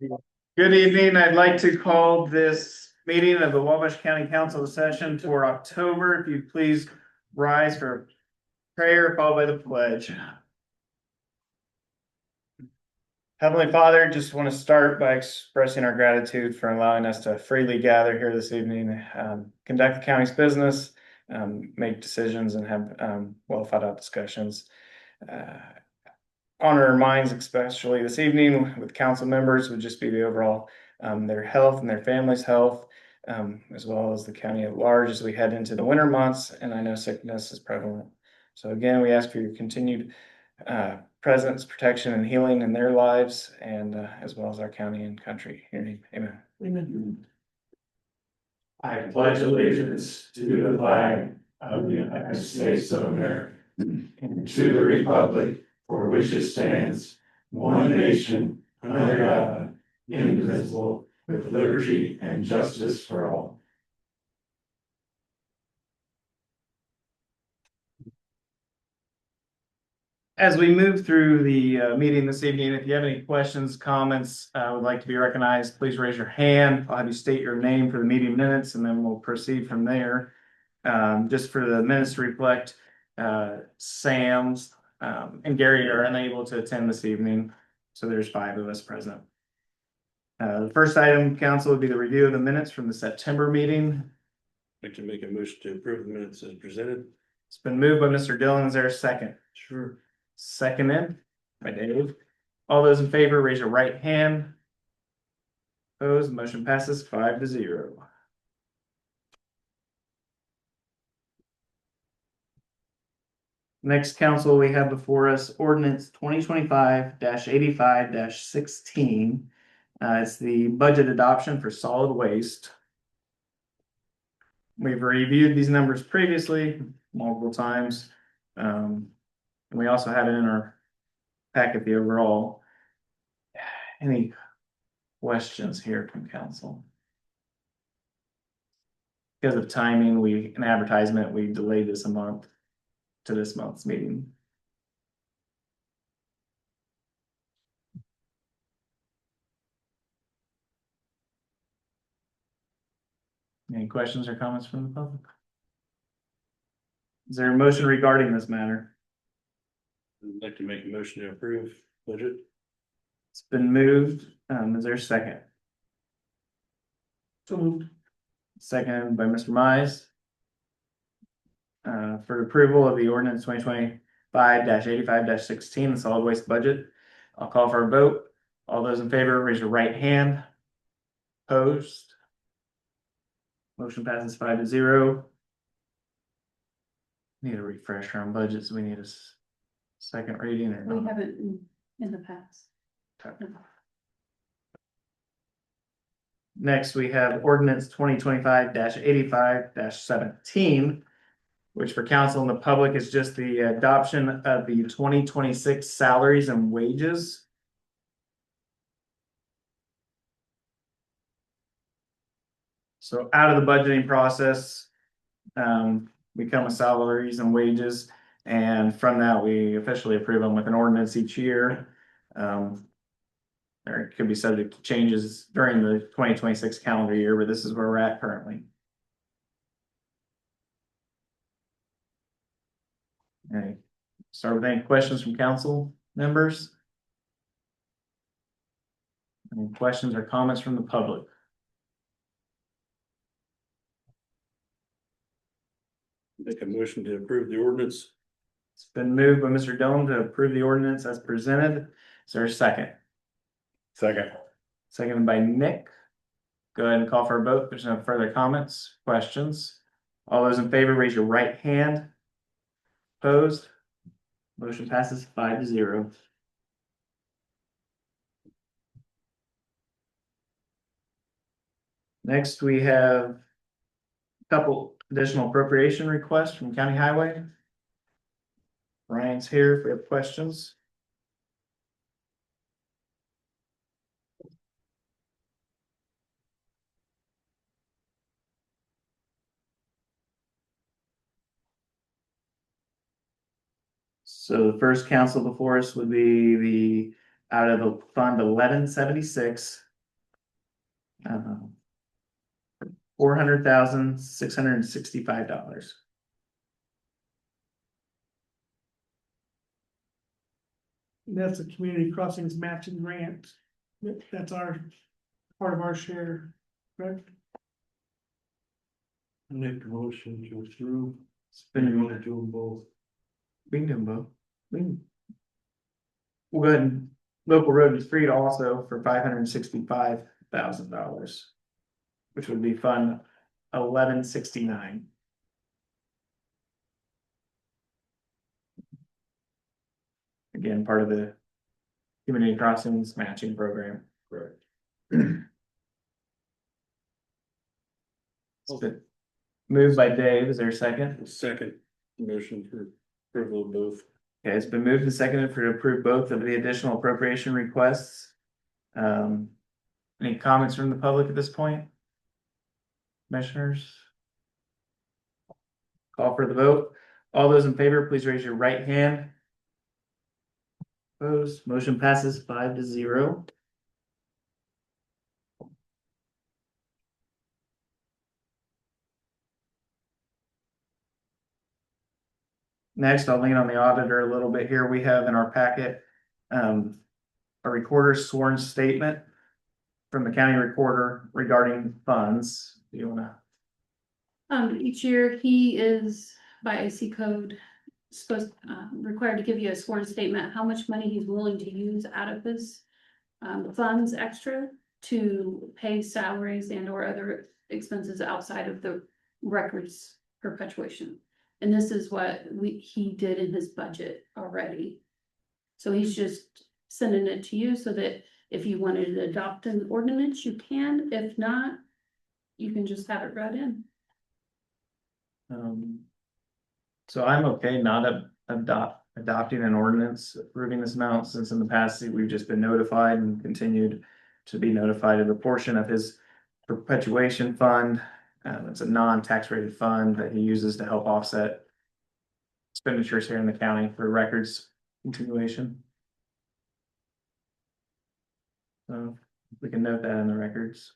Good evening. I'd like to call this meeting of the Wabash County Council session for October. If you please rise for prayer followed by the pledge. Heavenly Father, just want to start by expressing our gratitude for allowing us to freely gather here this evening, conduct the county's business, make decisions, and have well thought out discussions. On our minds, especially this evening with council members, would just be the overall their health and their family's health, as well as the county at large as we head into the winter months. And I know sickness is prevalent. So again, we ask for your continued presence, protection, and healing in their lives, and as well as our county and country. Amen. Amen. I pledge allegiance to the flag of the United States of America and to the republic for which it stands, one nation, under God, indivisible, with liberty and justice for all. As we move through the meeting this evening, if you have any questions, comments, would like to be recognized, please raise your hand. I'll have you state your name for the meeting minutes, and then we'll proceed from there. Just for the minutes to reflect, Sam's and Gary are unable to attend this evening, so there's 5 of us present. The first item, council, would be the review of the minutes from the September meeting. I'd like to make a motion to approve the minutes as presented. It's been moved by Mr. Dillon. Is there a second? Sure. Seconded by Dave. All those in favor, raise your right hand. Opposed, motion passes 5-0. Next, council, we have before us ordinance 2025-85-16. It's the budget adoption for solid waste. We've reviewed these numbers previously multiple times. And we also have it in our packet, the overall. Any questions here from council? Because of timing, an advertisement, we delayed this a month to this month's meeting. Any questions or comments from the public? Is there a motion regarding this matter? I'd like to make a motion to approve budget. It's been moved. Is there a second? So moved. Seconded by Mr. Mize. For approval of the ordinance 2025-85-16, the solid waste budget. I'll call for a vote. All those in favor, raise your right hand. Opposed? Motion passes 5-0. Need a refresher on budgets. We need a second reading or We not? haven't in the past. Okay. Next, we have ordinance 2025-85-17, which for council and the public is just the adoption of the 2026 salaries and wages. So out of the budgeting process, we come with salaries and wages, and from that, we officially approve them with an ordinance each year. Or it could be subject to changes during the 2026 calendar year, but this is where we're at currently. Okay, start with any questions from council members? Any questions or comments from the public? Make a motion to approve the ordinance. It's been moved by Mr. Dillon to approve the ordinance as presented. Is there a second? Second. Seconded by Nick. Go ahead and call for a vote. There's no further comments, questions. All those in favor, raise your right hand. Opposed? Motion passes 5-0. Next, we have a couple additional appropriation requests from County Highway. Ryan's here if we have questions. So the first council before us would be the out of the fund 1176, $400,665. That's a community crossings matching grant. That's our, part of our share, correct? Make the motion to approve. It's been, Want to do them both? we can do them both. We'll go ahead and local road and street also for $565,000. Which would be Fund 1169. Again, part of the community crossings matching program. Correct. It's been moved by Dave. Is there a second? Second motion for approval of both. Okay, it's been moved and seconded for to approve both of the additional appropriation requests. Any comments from the public at this point? Commissioners? Call for the vote. All those in favor, please raise your right hand. Opposed, motion passes 5-0. Next, I'll lean on the auditor a little bit here. We have in our packet, a recorder's sworn statement from the county recorder regarding funds. Do you wanna? Each year he is by AC code supposed, required to give you a sworn statement, how much money he's willing to use out of his funds extra to pay salaries and or other expenses outside of the records perpetuation. And this is what he did in his budget already. So he's just sending it to you so that if you wanted to adopt an ordinance, you can. If not, you can just have it read in. So I'm okay not adopting an ordinance approving this amount, since in the past we've just been notified and continued to be notified of a portion of his perpetuation fund. It's a non-tax rated fund that he uses to help offset expenditures here in the county for records continuation. So we can note that in the records.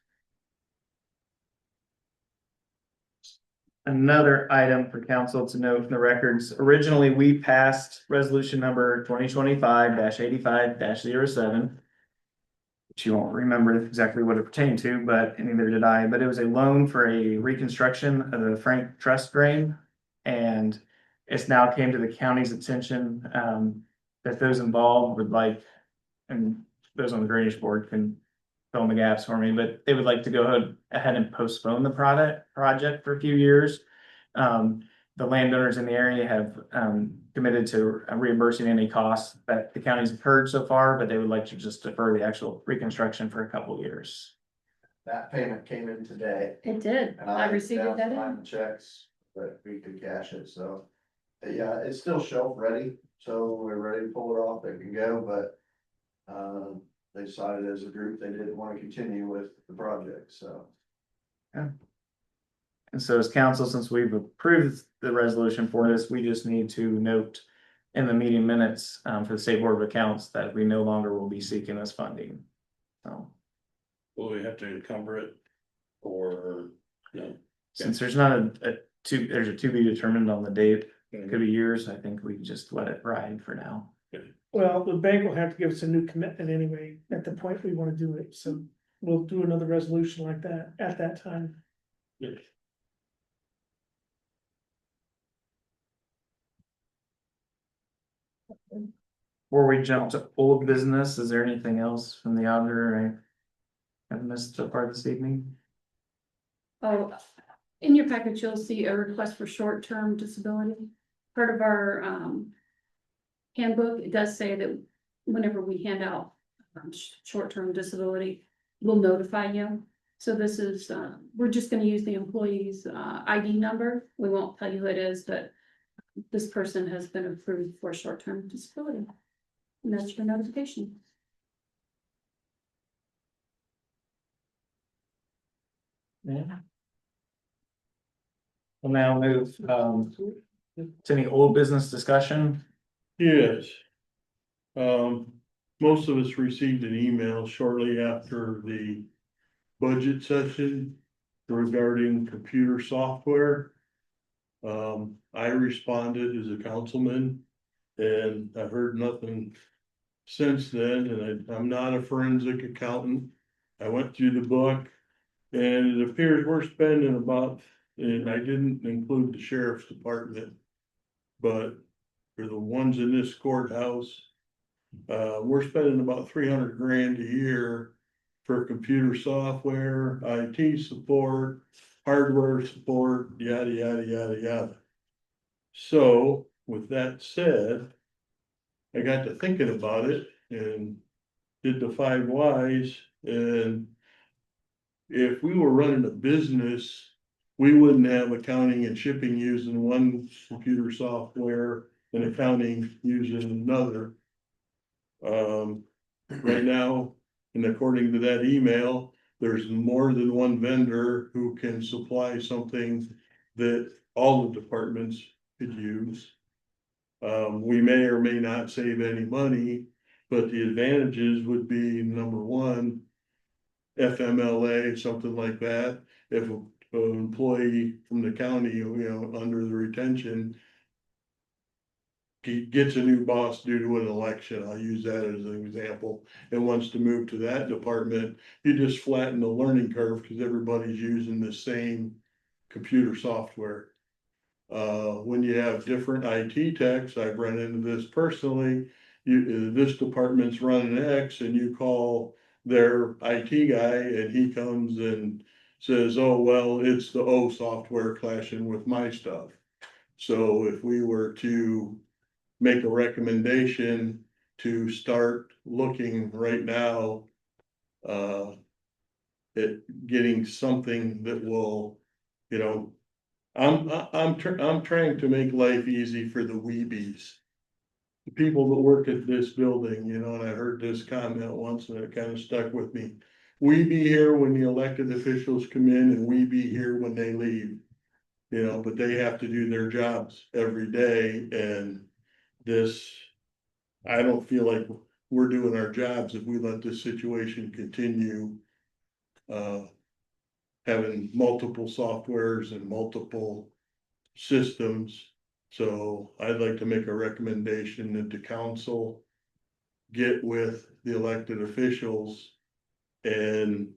Another item for council to note from the records, originally we passed resolution number 2025-85-07. Which you won't remember exactly what it pertained to, but neither did I, but it was a loan for a reconstruction of the Frank Trust Drain. And it's now came to the county's attention, that those involved would like, and those on the drainage board can fill in the gaps for me, but they would like to go ahead and postpone the project for a few years. The landowners in the area have committed to reimbursing any costs that the county's incurred so far, but they would like to just defer the actual reconstruction for a couple of years. That payment came in today. It did. And I received down that to in. find the checks, but we could cash it, so. Yeah, it's still shelf ready, so we're ready to pull it off, it can go, but. They decided as a group, they didn't want to continue with the project, so. And so as council, since we've approved the resolution for this, we just need to note in the meeting minutes for the State Board of Accounts that we no longer will be seeking this funding. So Will we have to encumber it? Or no? since there's not there's a to be determined on the date, it could be years, I think we just let it ride for now. Well, the bank will have to give us a new commitment anyway, at the point we wanna do it, so we'll do another resolution like that at that time. Yes. Before we jump to old business, is there anything else from the auditor I have missed so far this evening? Oh, in your package, you'll see a request for short-term disability. Part of our handbook, it does say that whenever we hand out short-term disability, we'll notify you. So this is, we're just gonna use the employee's ID number. We won't tell you who it is, but this person has been approved for short-term disability. And that's your notification. Yeah. We'll now move to any old business discussion. Yes. Most of us received an email shortly after the budget session regarding computer software. I responded as a councilman and I've heard nothing since then, and I'm not a forensic accountant. I went through the book and it appears we're spending about, and I didn't include the sheriff's department, but for the ones in this courthouse, we're spending about 300 grand a year for computer software, IT support, hardware support, yada, yada, yada, yada. So with that said, I got to thinking about it and did the 5 whys, and if we were running a business, we wouldn't have accounting and shipping using one computer software and accounting using another. Right now, and according to that email, there's more than one vendor who can supply something that all the departments could use. We may or may not save any money, but the advantages would be, number one, FMLA, something like that. If an employee from the county, under the retention gets a new boss due to an election, I'll use that as an example, and wants to move to that department, you just flatten the learning curve because everybody's using the same computer software. When you have different IT techs, I've run into this personally, this department's running X and you call their IT guy and he comes and says, oh, well, it's the O software clashing with my stuff. So if we were to make a recommendation to start looking right now, at getting something that will, I'm trying to make life easy for the weebies. The people that work at this building, and I heard this comment once and it kind of stuck with me. We be here when the elected officials come in and we be here when they leave. But they have to do their jobs every day, and I don't feel like we're doing our jobs if we let this situation continue. Having multiple softwares and multiple systems. So I'd like to make a recommendation that the council get with the elected officials and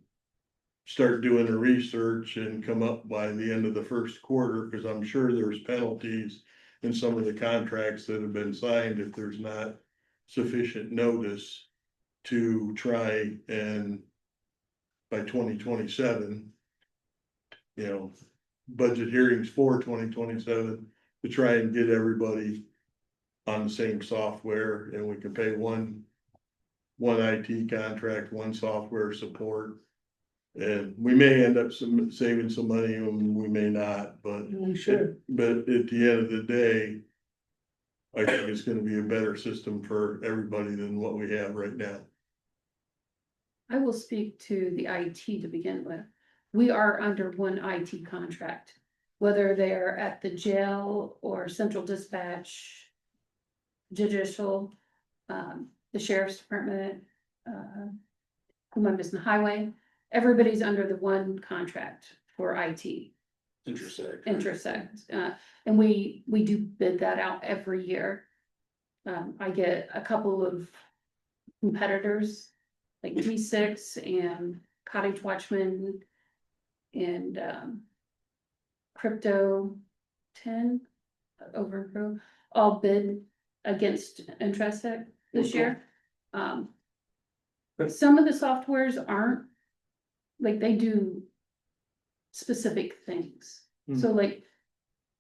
start doing the research and come up by the end of the first quarter, because I'm sure there's penalties in some of the contracts that have been signed if there's not sufficient notice to try and by 2027, budget hearings for 2027 to try and get everybody on the same software, and we can pay one IT contract, one software support. And we may end up saving some money and we may not, but We should. but at the end of the day, I think it's gonna be a better system for everybody than what we have right now. I will speak to the IT to begin with. We are under one IT contract, whether they're at the jail or central dispatch, judicial, the sheriff's department, whom I'm missing, highway. Everybody's under the one contract for IT. Intersect, and we do bid that out every year. I get a couple of competitors, like G6 and Cottage Watchman and Crypto 10 over and Pro, all bid against Intersect this year. Some of the softwares aren't, like, they do specific things. So like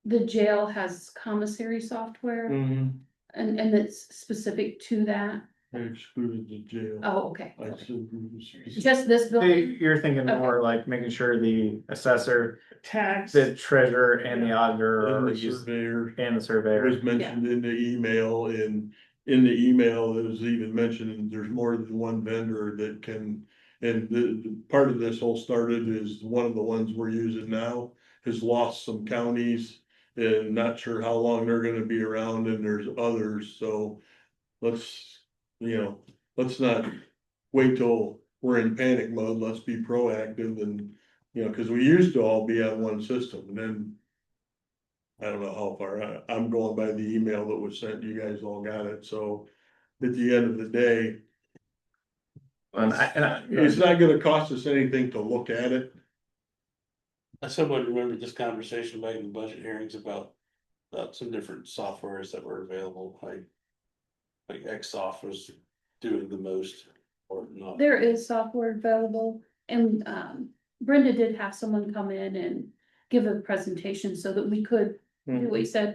the jail has commissary software and it's specific to that. I excluded the jail. Oh, okay. I said. Just this Hey, building, you're thinking more like making sure the assessor, Tax. the treasurer and the auditor And are the used, surveyor. and the It surveyor. was mentioned in the email, and in the email, it was even mentioned, there's more than one vendor that can. And the part of this whole started is one of the ones we're using now has lost some counties. And not sure how long they're gonna be around, and there's others, so let's not wait till we're in panic mode, let's be proactive and, you know, cause we used to all be on one system and then. I don't know how far, I'm going by the email that was sent, you guys all got it, so at the end of the day. It's not gonna cost us anything to look at it. I somewhat remember this conversation back in the budget hearings about some different softwares that were available, like Xsoft was doing the most or not. There is software available and Brenda did have someone come in and give a presentation so that we could, do what he said,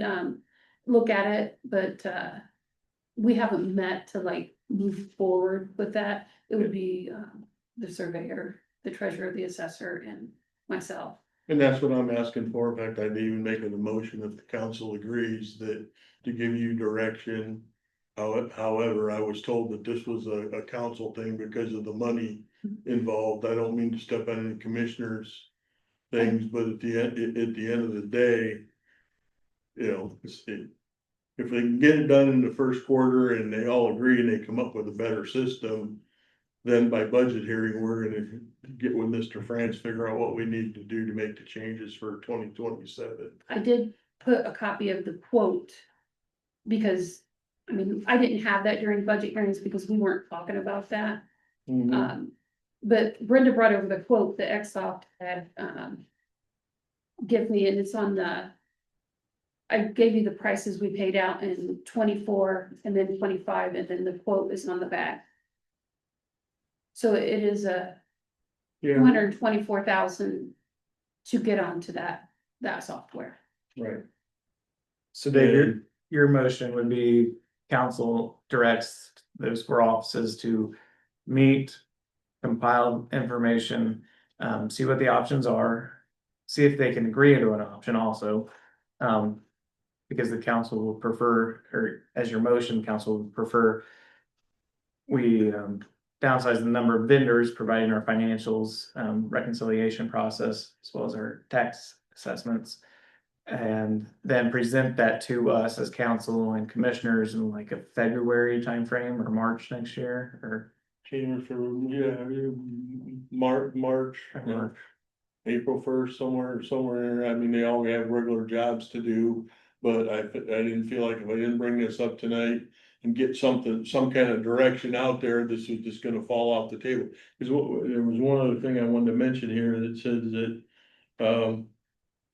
look at it, but we haven't met to like move forward with that. It would be the surveyor, the treasurer, the assessor and myself. And that's what I'm asking for. In fact, I'd even make an emotion if the council agrees that to give you direction. However, I was told that this was a council thing because of the money involved. I don't mean to step on any commissioners' things, but at the end of the day. You know, if they can get it done in the first quarter and they all agree and they come up with a better system. Then by budget hearing, we're gonna get with Mr. France, figure out what we need to do to make the changes for 2027. I did put a copy of the quote. Because, I mean, I didn't have that during budget hearings because we weren't talking about that. But Brenda brought over the quote that Xsoft had give me, and it's on the. I gave you the prices we paid out in 24 and then 25, and then the quote is on the back. So it is a Yeah, 224,000 to get onto that software. right. So Dave, your motion would be council directs those four offices to meet, compile information, see what the options are, see if they can agree to an option also. Because the council will prefer, or as your motion, council would prefer we downsize the number of vendors providing our financials, reconciliation process, as well as our tax assessments. And then present that to us as council and commissioners in like a February timeframe or March next year, or January, February, March. April 1st, somewhere, I mean, they all have regular jobs to do. But I didn't feel like if I didn't bring this up tonight and get some kind of direction out there, this was just gonna fall off the table. Cause there was one other thing I wanted to mention here that says that,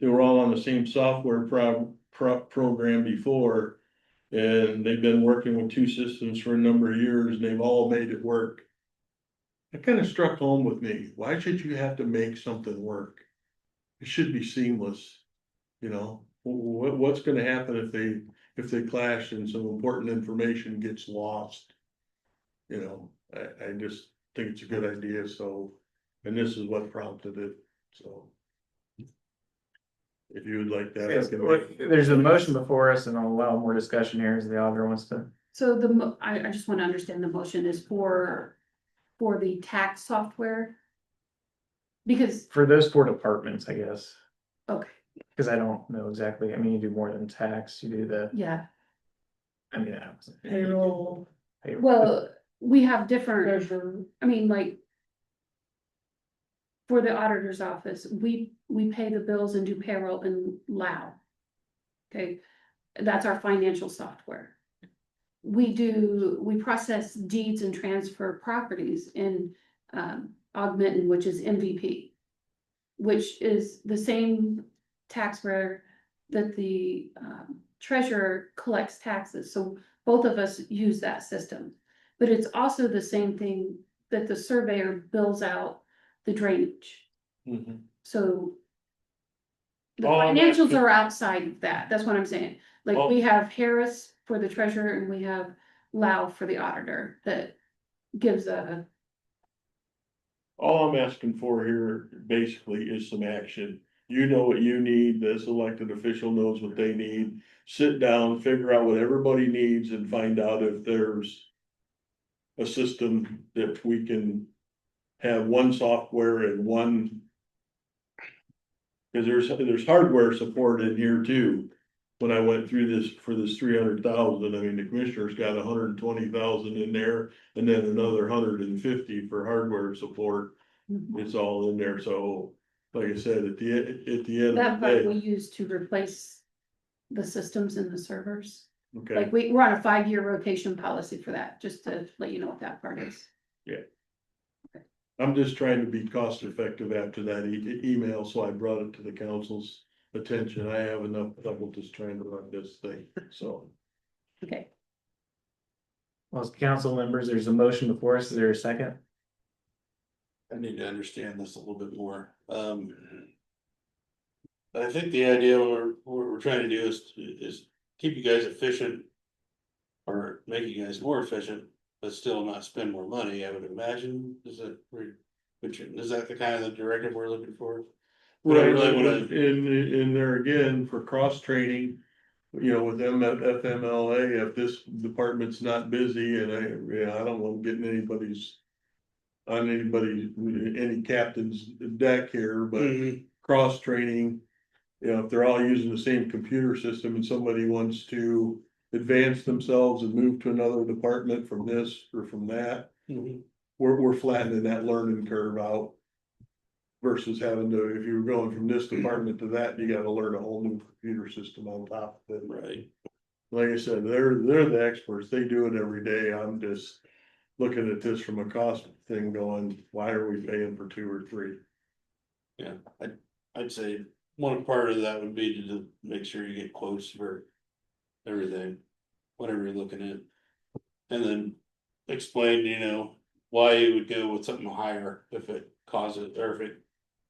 they were all on the same software program before. And they've been working with two systems for a number of years and they've all made it work. It kind of struck home with me. Why should you have to make something work? It should be seamless, you know? What's gonna happen if they clash and some important information gets lost? You know, I just think it's a good idea, so, and this is what prompted it, so. If you would like that. I can- there's a motion before us and I'll allow more discussion here as the auditor wants to. So I just want to understand the motion is for the tax software. Because, For those four departments, I guess, okay, because I don't know exactly, I mean, you do more than tax, you do the, yeah, I mean, I was. Payroll, well, we have different, treasurer, I mean, like. For the auditor's office, we pay the bills and do payroll in Lao. Okay, that's our financial software. We process deeds and transfer properties in Augmentin, which is MVP. Which is the same taxpayer that the treasurer collects taxes, so both of us use that system. But it's also the same thing that the surveyor bills out the drainage, Mhm. so. The All I'm financials asking- are outside of that, that's what I'm saying, like All- we have Harris for the treasurer and we have Lau for the auditor that gives a. All I'm asking for here basically is some action. You know what you need, this elected official knows what they need. Sit down, figure out what everybody needs and find out if there's a system that we can have one software and one. Cause there's hardware support in here too. when I went through this for this 300,000, I mean, the commissioner's got 120,000 in there. And then another 150 for hardware support, it's all in there, so, like I said, at the end That of the part we day, use to replace the systems and the servers. okay. Like we're on a 5-year rotation policy for that, just to let you know what that part is. I'm just trying to be cost effective after that email, so I brought it to the council's attention. I have enough trouble just trying to run this thing, so. Okay, Well, as council members, there's a motion before us. Is there a second? I need to understand this a little bit more. I think the idea we're trying to do is keep you guys efficient. Or make you guys more efficient, but still not spend more money, I would imagine, is that the kind of the directive we're looking for? What I Right, really wanna- in there again, for cross training, you know, with them at FMLA, if this department's not busy and I don't want getting any captain's deck here, but Mhm. cross training. You know, if they're all using the same computer system and somebody wants to advance themselves and move to another department from this or from that, Mhm. we're flattening that learning curve out. Versus having to, if you were going from this department to that, you gotta learn a whole new computer system on top of it. Right, Like I said, they're the experts, they do it every day, I'm just looking at this from a cost thing going, why are we paying for 2 or 3? yeah, I'd say one part of that would be to make sure you get quotes for everything, whatever you're looking at. And then explain, why you would go with something higher if it causes, or if it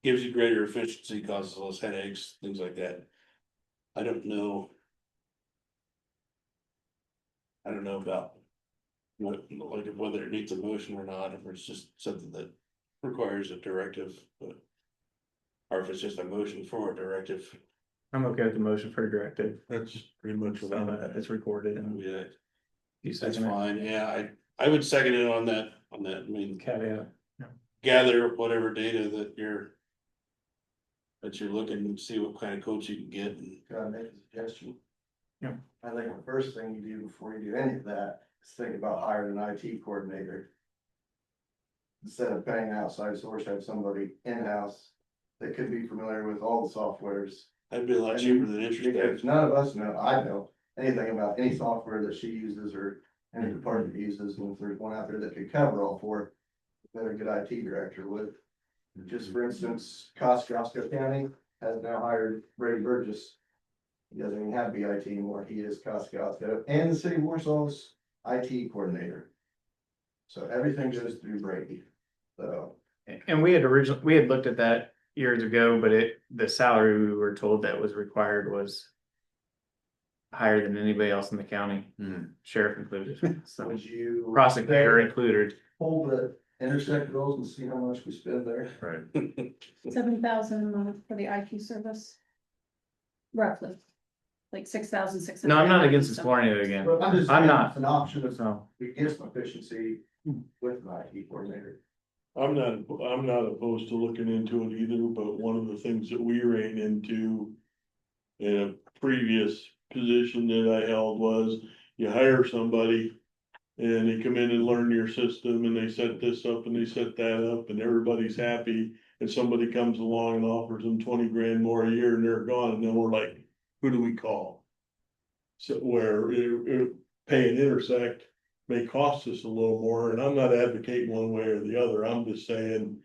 gives you greater efficiency, causes less headaches, things like that. I don't know. I don't know about whether it needs a motion or not, if it's just something that requires a directive, but. Or if it's just a motion for a directive. I'm okay with the motion for a directive. That's pretty much what So I'm that at. it's recorded and Yeah, you that's second it. fine, yeah, I would second it on that, I mean, Caveat. gather whatever data that you're. That you're looking and see what kind of coach you can get and. Can I make a suggestion? Yeah. I think the first thing you do before you do any of that is think about hiring an IT coordinator. Instead of paying an outside source, have somebody in-house that could be familiar with all the softwares. That'd be a lot cheaper than Because interest. none of us know, I know anything about any software that she uses or any department uses, and if there's one out there that could cover all four, then a good IT director would. Just for instance, Costco County has now hired Brady Burgess. He doesn't even have BIT anymore, he is Costco, and the city of Warsaw's IT coordinator. So everything goes through Brady, so. And we had looked at that years ago, but the salary we were told that was required was higher than anybody else in the county, sheriff included, so Would you? prosecutor included. Pull the intersect bills and see how much we spend there? Right. 7,000 a month for the IT service. Roughly, like 6,600. No, I'm not against exploring it again, But I'm just I'm saying, not. it's an option of, so. we get some efficiency with an IT coordinator. I'm not opposed to looking into it either, but one of the things that we ran into. In a previous position that I held was, you hire somebody. And they come in and learn your system and they set this up and they set that up and everybody's happy. And somebody comes along and offers them 20 grand more a year and they're gone, and then we're like, who do we call? So where paying intersect may cost us a little more, and I'm not advocating one way or the other, I'm just saying.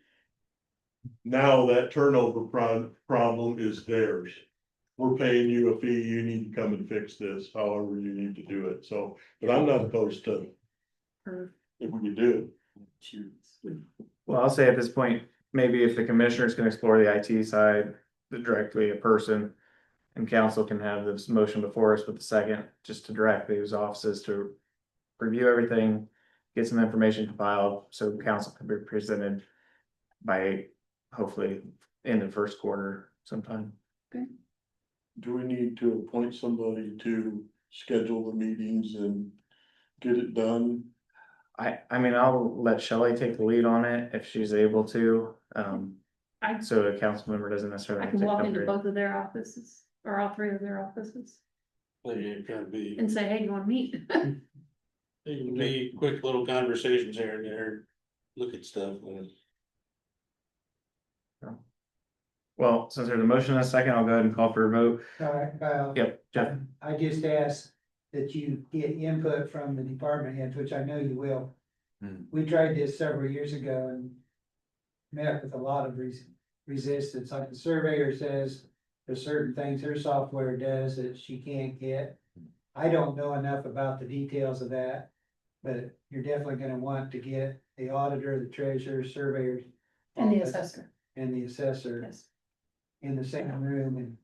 Now that turnover problem is theirs. We're paying you a fee, you need to come and fix this, however you need to do it, so, but I'm not opposed to. If we could do it. Well, I'll say at this point, maybe if the commissioners can explore the IT side, directly a person. And council can have this motion before us with the second, just to direct these offices to review everything. Get some information compiled, so council can be presented by hopefully in the first quarter sometime. Do we need to appoint somebody to schedule the meetings and get it done? I mean, I'll let Shelley take the lead on it if she's able to, I so a council member doesn't necessarily. I have can to walk come into here. both of their offices, or all 3 of their offices. It can be, and say, hey, you wanna meet? it can be quick little conversations here and there, look at stuff. Well, since there's a motion and a second, I'll go ahead and call for a vote. All right, Kyle. Yep, Jeff. I just asked that you get input from the department heads, which I know you will. We tried this several years ago and met with a lot of resistance, like the surveyor says, there's certain things her software does that she can't get. I don't know enough about the details of that, but you're definitely gonna want to get the auditor, the treasurer, surveyors. And the office, assessor, And the assessor yes. in the same room and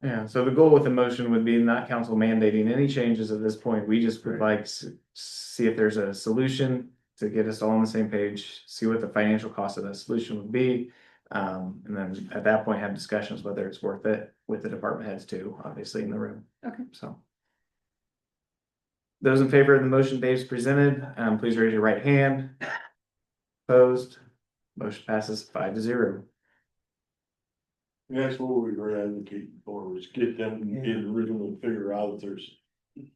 Yeah, so the goal with the motion would be not council mandating any changes at this point. We just would like see if there's a solution to get us all on the same page, see what the financial cost of that solution would be. And then at that point, have discussions whether it's worth it with the department heads too, obviously in the room. Okay. So. Those in favor of the motion Dave's presented, please raise your right hand. Opposed, motion passes 5-0. That's what we were advocating for, was get them in the rhythm and figure out if there's.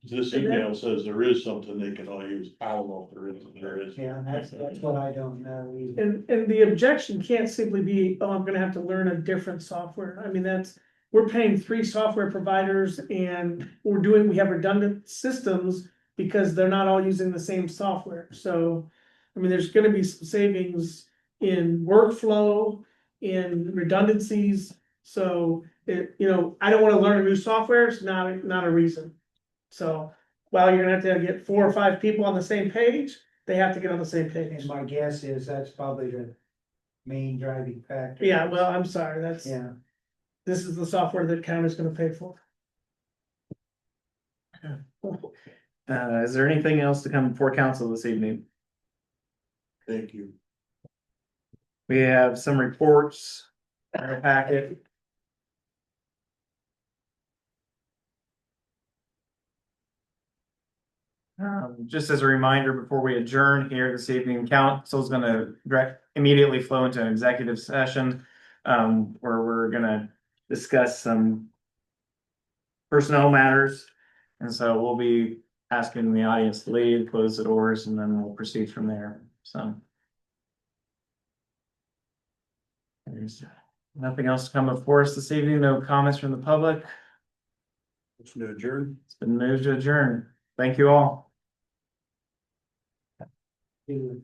This email says there is something they can all use, I don't know if there is. yeah, that's what I don't know either. And the objection can't simply be, oh, I'm gonna have to learn a different software. I mean, we're paying 3 software providers and we have redundant systems because they're not all using the same software. So, I mean, there's gonna be some savings in workflow, in redundancies. So I don't wanna learn a new software, it's not a reason. So while you're gonna have to get 4 or 5 people on the same page, they have to get on the same page. And my guess is that's probably the main driving factor. Yeah, well, I'm sorry, Yeah, this is the software that county's gonna pay for. Is there anything else to come before council this evening? Thank you. We have some reports in our packet. Just as a reminder, before we adjourn here this evening, council is gonna immediately flow into an executive session. Where we're gonna discuss some personnel matters. And so we'll be asking the audience to leave, close the doors, and then we'll proceed from there, so. There's nothing else to come before us this evening, no comments from the public. Let's adjourn. It's been moved to adjourn. Thank you all. do.